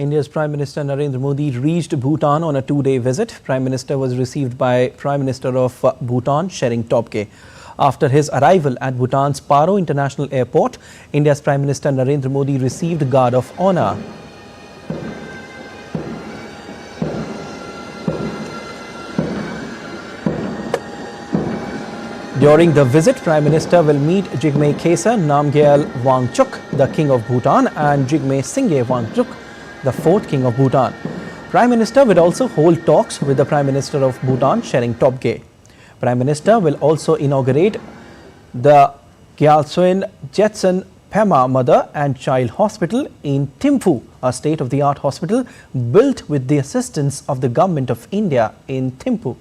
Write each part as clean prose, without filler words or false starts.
India's Prime Minister Narendra Modi reached Bhutan on a two-day visit. Prime Minister was received by Prime Minister of Bhutan, Tshering Tobgay. After his arrival at Bhutan's Paro International Airport, India's Prime Minister Narendra Modi received Guard of Honour. During the visit, Prime Minister will meet Jigme Khesar Namgyal Wangchuk, the King of Bhutan, and Jigme Singye Wangchuk, the fourth King of Bhutan. Prime Minister will also hold talks with the Prime Minister of Bhutan, Tshering Tobgay. Prime Minister will also inaugurate the Gyaltsen Jetson Pema Mother and Child Hospital in Thimphu, a state-of-the-art hospital built with the assistance of the Government of India in Thimphu.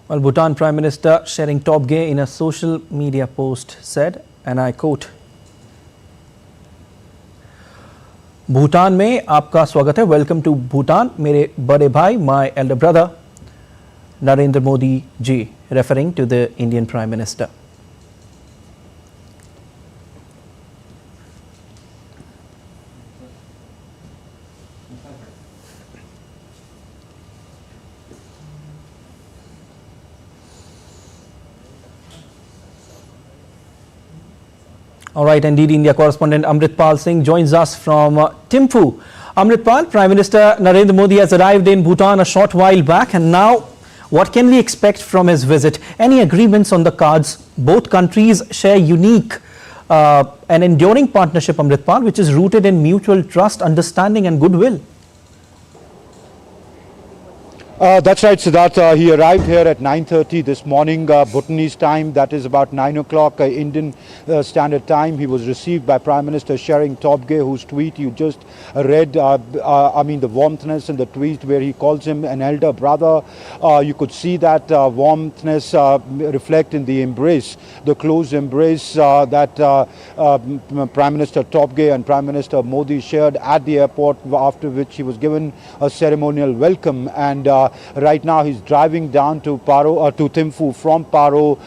Well, Bhutan Prime Minister Tshering Tobgay in a social media post said, and I quote, Bhutan में आपका स्वागत है. Welcome to Bhutan, मेरे बड़े भाई, my elder brother, Narendra Modi ji, referring to the Indian Prime Minister. All right, indeed, India correspondent Amritpal Singh joins us from Thimphu. Amritpal, Prime Minister Narendra Modi has arrived in Bhutan a short while back, and now what can we expect from his visit? Any agreements on the cards? Both countries share unique and enduring partnership, Amritpal, which is rooted in mutual trust, understanding and goodwill. That's right, Siddharth. He arrived here at 9:30 this morning, Bhutanese time. That is about 9 o'clock Indian Standard Time. He was received by Prime Minister Tshering Tobgay, whose tweet you just read. I mean, the warmthness in the tweet where he calls him an elder brother. You could see that warmthness reflect in the embrace, the close embrace that Prime Minister Tobgay and Prime Minister Modi shared at the airport, after which he was given a ceremonial welcome. And right now he's driving down to Paro, to Thimphu from Paro.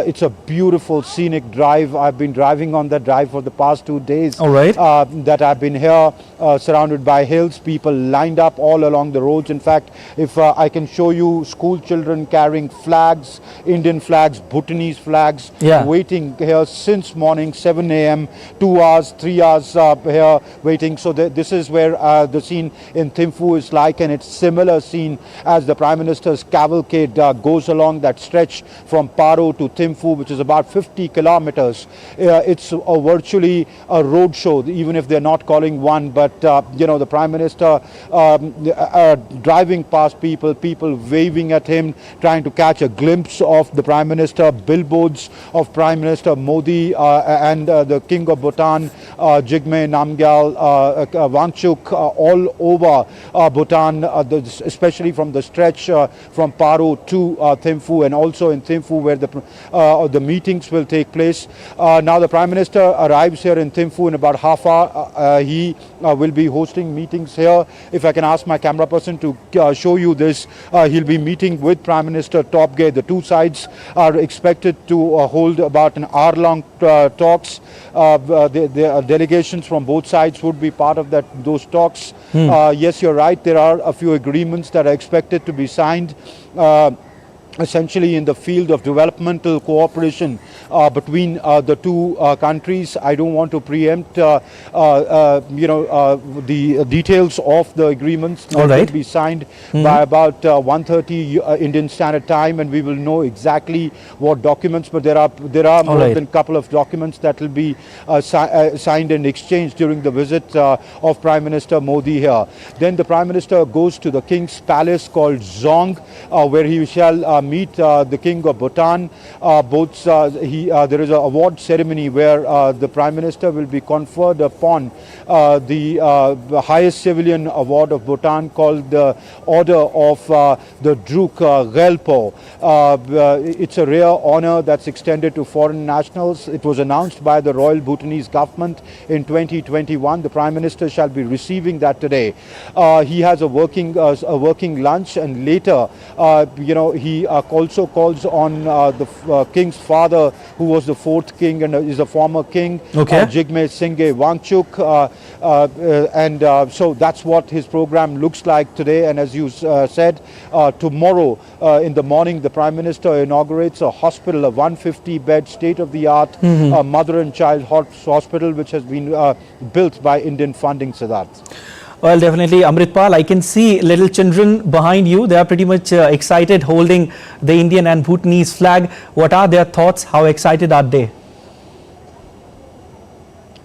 It's a beautiful scenic drive. I've been driving on that drive for the past 2 days. All right. That I've been here, surrounded by hills, people lined up all along the roads. In fact, if I can show you school children carrying flags, Indian flags, Bhutanese flags, waiting here since morning, 7 a.m., 2 hours, 3 hours here waiting. So this is where the scene in Thimphu is like, and it's similar scene as the Prime Minister's cavalcade goes along that stretch from Paro to Thimphu, which is about 50 kilometers. It's virtually a road show, even if they're not calling one. But, you know, the Prime Minister driving past people waving at him, trying to catch a glimpse of the Prime Minister, billboards of Prime Minister Modi and the King of Bhutan, Jigme Namgyal Wangchuk, all over Bhutan, especially from the stretch from Paro to Thimphu, and also in Thimphu where the meetings will take place. Now the Prime Minister arrives here in Thimphu in about half hour. He will be hosting meetings here. If I can ask my camera person to show you this, he'll be meeting with Prime Minister Tobgay. The two sides are expected to hold about an hour-long talks. The delegations from both sides would be part of those talks. Yes, you're right. There are a few agreements that are expected to be signed, essentially in the field of developmental cooperation between the two countries. I don't want to preempt, the details of the agreements that will be signed by about 1:30 Indian Standard Time, and we will know exactly what documents. But there are more than a couple of documents that will be signed and exchanged during the visit of Prime Minister Modi here. Then the Prime Minister goes to the King's Palace called Zong, where he shall meet the King of Bhutan. There is an award ceremony where the Prime Minister will be conferred upon the highest civilian award of Bhutan, called the Order of the Druk Gelpo. It's a rare honor that's extended to foreign nationals. It was announced by the Royal Bhutanese government in 2021. The Prime Minister shall be receiving that today. He has a working lunch, and later, he also calls on the King's father, who was the fourth king and is a former king, Jigme Singye Wangchuk, so that's what his program looks like today. And as you said, tomorrow in the morning, the Prime Minister inaugurates a hospital, a 150-bed state-of-the-art mother and child hospital, which has been built by Indian funding, Siddharth. Well, definitely, Amritpal, I can see little children behind you. They are pretty much excited, holding the Indian and Bhutanese flag. What are their thoughts? How excited are they?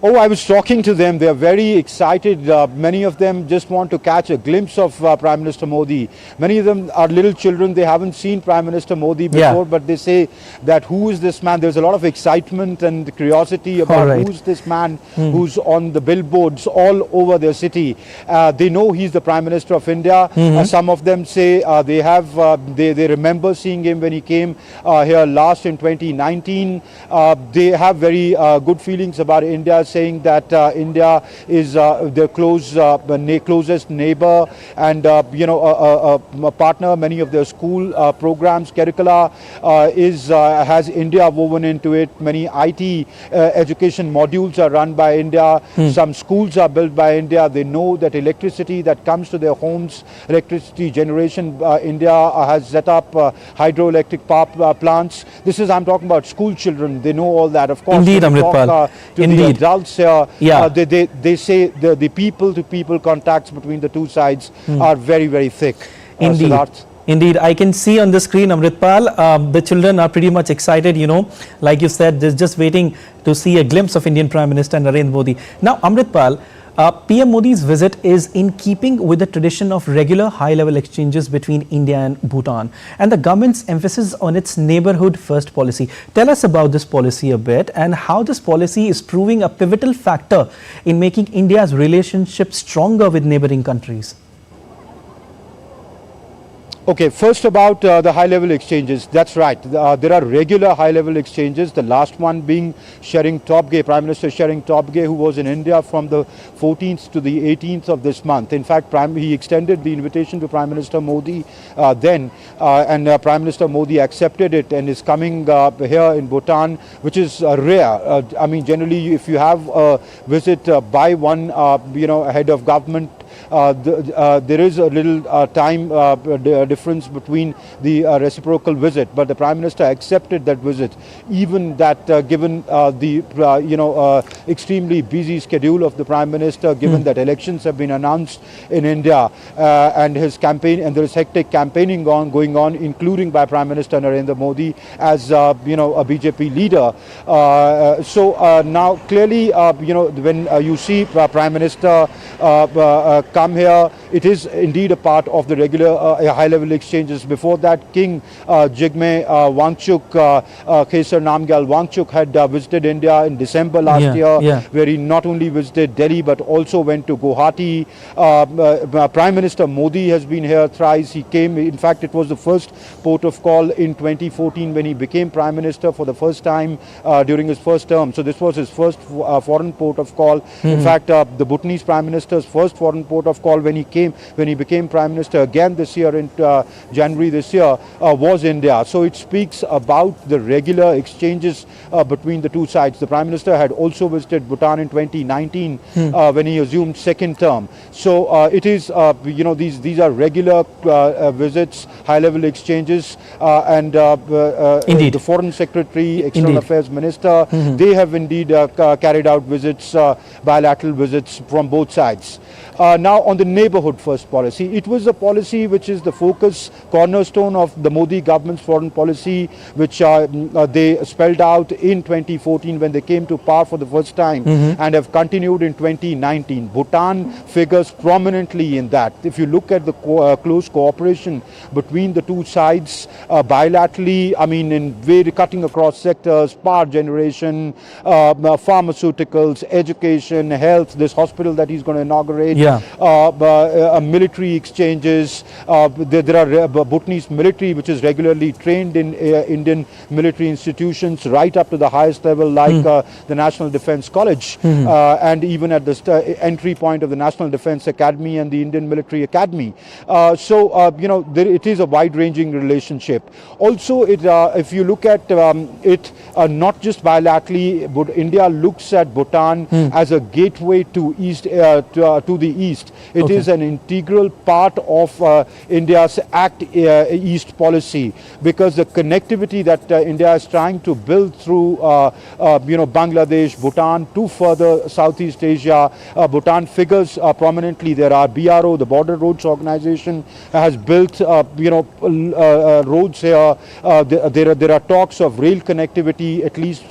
Oh, I was talking to them. They are very excited. Many of them just want to catch a glimpse of Prime Minister Modi. Many of them are little children. They haven't seen Prime Minister Modi before, but they say that who is this man? There's a lot of excitement and curiosity about who's this man who's on the billboards all over their city. They know he's the Prime Minister of India. Some of them say they remember seeing him when he came here last in 2019. They have very good feelings about India, saying that India is their closest neighbor and a partner. Many of their school programs, curricula has India woven into it. Many IT education modules are run by India. Some schools are built by India. They know that electricity that comes to their homes, electricity generation, India has set up hydroelectric power plants. I'm talking about school children. They know all that. Of course, indeed, Amritpal. The adults, they say the people-to-people contacts between the two sides are very, very thick. Indeed. Indeed, I can see on the screen, Amritpal, the children are pretty much excited, like you said, they're just waiting to see a glimpse of Indian Prime Minister Narendra Modi. Now, Amritpal, PM Modi's visit is in keeping with the tradition of regular high-level exchanges between India and Bhutan and the government's emphasis on its neighborhood first policy. Tell us about this policy a bit and how this policy is proving a pivotal factor in making India's relationship stronger with neighboring countries. Okay, first about the high-level exchanges. That's right. There are regular high-level exchanges. The last one being Tobgay, Prime Minister Tobgay, who was in India from the 14th to the 18th of this month. In fact, he extended the invitation to Prime Minister Modi and Prime Minister Modi accepted it and is coming here in Bhutan, which is rare. Generally, if you have a visit by one, head of government, there is a little time difference between the reciprocal visit, but the Prime Minister accepted that visit, even that given the extremely busy schedule of the Prime Minister, given that elections have been announced in India and his campaign, and there is hectic campaigning going on, including by Prime Minister Narendra Modi as a BJP leader. Now clearly, when you see Prime Minister come here, it is indeed a part of the regular high-level exchanges. Before that, King Jigme Wangchuk, Khesar Namgyal Wangchuk had visited India in December last year, where he not only visited Delhi but also went to Guwahati. Prime Minister Modi has been here thrice. He came, in fact, it was the first port of call in 2014 when he became Prime Minister for the first time during his first term. So this was his first foreign port of call. In fact, the Bhutanese Prime Minister's first foreign port of call when he became Prime Minister again this year in January this year was India. So it speaks about the regular exchanges between the two sides. The Prime Minister had also visited Bhutan in 2019 when he assumed second term. So it is, these are regular visits, high-level exchanges, and the Foreign Secretary, External Affairs Minister, they have indeed carried out visits, bilateral visits from both sides. Now on the neighbourhood first policy, it was a policy which is the focus, cornerstone of the Modi government's foreign policy, which they spelled out in 2014 when they came to power for the first time, and have continued in 2019. Bhutan figures prominently in that. If you look at the close cooperation between the two sides bilaterally, I mean in very cutting across sectors, power generation, pharmaceuticals, education, health, this hospital that he's going to inaugurate, military exchanges. There are Bhutanese military which is regularly trained in Indian military institutions right up to the highest level, like the National Defence College, and even at the entry point of the National Defence Academy and the Indian Military Academy. It is a wide-ranging relationship. Also, if you look at it, not just bilaterally, but India looks at Bhutan as a gateway to the east. It is an integral part of India's Act East policy, because the connectivity that India is trying to build through Bangladesh, Bhutan to further Southeast Asia. Bhutan figures prominently. There are BRO, the Border Roads Organization, has built roads here. There are talks of rail connectivity, at least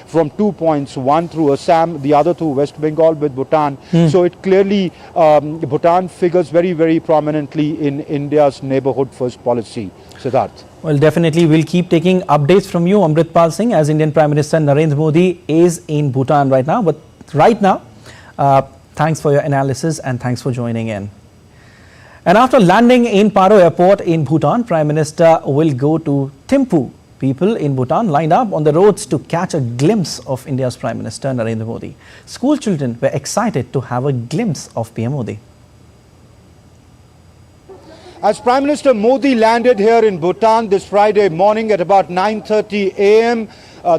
from 2 points, one through Assam, the other through West Bengal with Bhutan. So it clearly, Bhutan figures very, very prominently in India's neighbourhood first policy. Siddharth. Well, definitely we'll keep taking updates from you, Amritpal Singh, as Indian Prime Minister Narendra Modi is in Bhutan right now. But right now, thanks for your analysis and thanks for joining in. And after landing in Paro airport in Bhutan, Prime Minister will go to Thimphu. People in Bhutan lined up on the roads to catch a glimpse of India's Prime Minister Narendra Modi. School children were excited to have a glimpse of PM Modi. As Prime Minister Modi landed here in Bhutan this Friday morning at about 9:30 a.m.,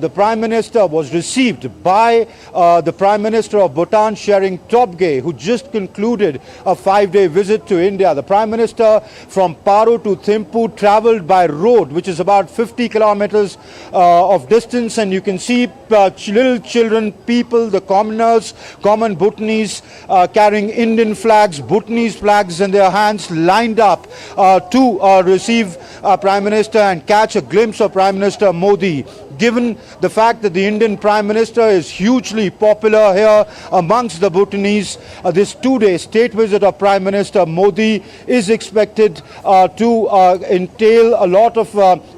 the Prime Minister was received by the Prime Minister of Bhutan, Tshering, Tobgay, who just concluded a 5-day visit to India. The Prime Minister from Paro to Thimphu travelled by road, which is about 50 kilometers of distance, and you can see little children, people, the commoners, common Bhutanese, carrying Indian flags, Bhutanese flags in their hands, lined up to receive Prime Minister and catch a glimpse of Prime Minister Modi. Given the fact that the Indian Prime Minister is hugely popular here amongst the Bhutanese, this 2-day state visit of Prime Minister Modi is expected to entail a lot of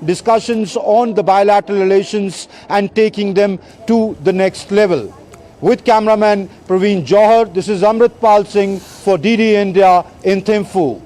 discussions on the bilateral relations and taking them to the next level. With cameraman Praveen Johar, this is Amritpal Singh for DD India in Thimphu.